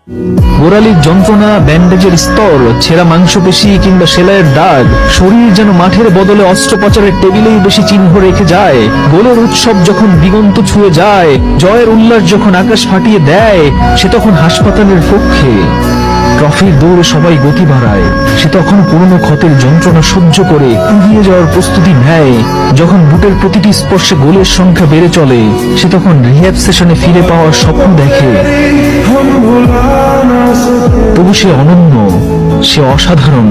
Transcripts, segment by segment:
গোড়ালির যন্ত্রণা, ব্যান্ডেজের স্তর, ছেঁড়া মাংসপেশি কিংবা সেলাইয়ের দাগ, শরীর যেন মাঠের বদলে অস্ত্রোপচারের টেবিলেই বেশি চিহ্ন রেখে যায়। গোলের উৎসব যখন দিগন্ত ছুঁয়ে যায়, জয়ের উল্লাস যখন আকাশ ফাটিয়ে দেয়, সে তখন হাসপাতালের কক্ষে। ট্রফির দৌড়ে সবাই গতি বাড়ায়, সে তখন পুরনো ক্ষতের যন্ত্রণা সহ্য করে এগিয়ে যাওয়ার প্রস্তুতি নেয়। যখন বুটের প্রতিটি স্পর্শে গোলের সংখ্যা বেড়ে চলে, সে তখন রিহ্যাব সেশনে ফিরে পাওয়ার স্বপ্ন দেখে। তবু সে অনন্য, সে অসাধারণ,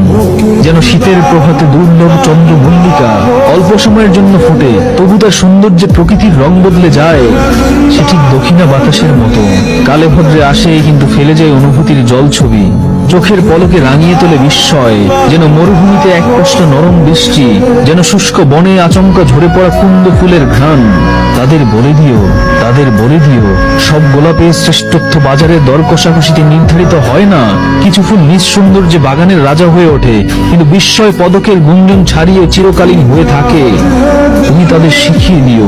যেন শীতের প্রভাতে দুর্লভ চন্দ্রমল্লিকা। অল্প সময়ের জন্য ফুটে, তবু তার সৌন্দর্যে প্রকৃতির রং বদলে যায়। সে ঠিক দক্ষিণা বাতাসের মতো, কালে ভদ্রে আসে কিন্তু ফেলে যায় অনুভূতির জলছবি। চোখের পলকে রাঙিয়ে তোলে বিস্ময়, যেন মরুভূমিতে এক কষ্ট নরম বৃষ্টি, যেন শুষ্ক বনে আচমকা ঝরে পড়া কুন্দ ফুলের ঘ্রাণ। তাদের বলে দিও, তাদের বলে দিও, সব গোলাপের শ্রেষ্ঠত্ব বাজারের দর কষাকষিতে নির্ধারিত হয় না। কিছু ফুল নিজ সৌন্দর্যে বাগানের রাজা হয়ে ওঠে, কিন্তু বিস্ময় পদকের গুঞ্জন ছাড়িয়ে চিরকালীন হয়ে থাকে। তুমি তাদের শিখিয়ে দিও,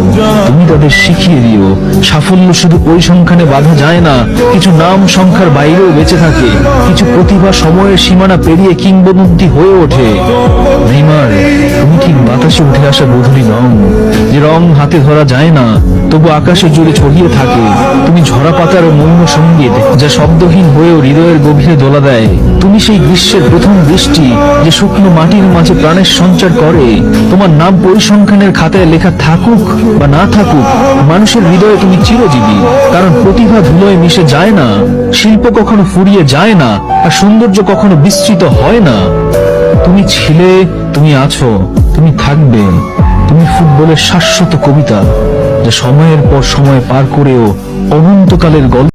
তুমি তাদের শিখিয়ে দিও, সাফল্য শুধু পরিসংখ্যানে বাঁধা যায় না। কিছু নাম সংখ্যার বাইরেও বেঁচে থাকে, কিছু প্রতিভা সময়ের সীমানা পেরিয়ে কিংবদন্তি হয়ে ওঠে। নেইমার, তুমি ঠিক বাতাসে উঠে আসা গধূলি রং, যে রং হাতে ধরা যায় না তবু আকাশে জুড়ে ছড়িয়ে থাকে। তুমি ঝরা পাতার মৌন সঙ্গীত, যা শব্দহীন হয়েও হৃদয়ের গভীরে দোলা দেয়। তুমি সেই গ্রীষ্মের প্রথম বৃষ্টি, যে শুকনো মাটির মাঝে প্রাণের সঞ্চার করে। তোমার নাম পরিসংখ্যানের খাতায় লেখা থাকুক বা না থাকুক, মানুষের হৃদয়ে তুমি চিরজীবী। কারণ প্রতিভা ধুলোয় মিশে যায় না, শিল্প কখনো ফুরিয়ে যায় না, আর সৌন্দর্য কখনো বিস্তৃত হয় না। তুমি ছিলে, তুমি আছো, তুমি থাকবে। তুমি ফুটবলের শাশ্বত কবিতা, যা সময়ের পর সময় পার করেও অনন্তকালের গল্প।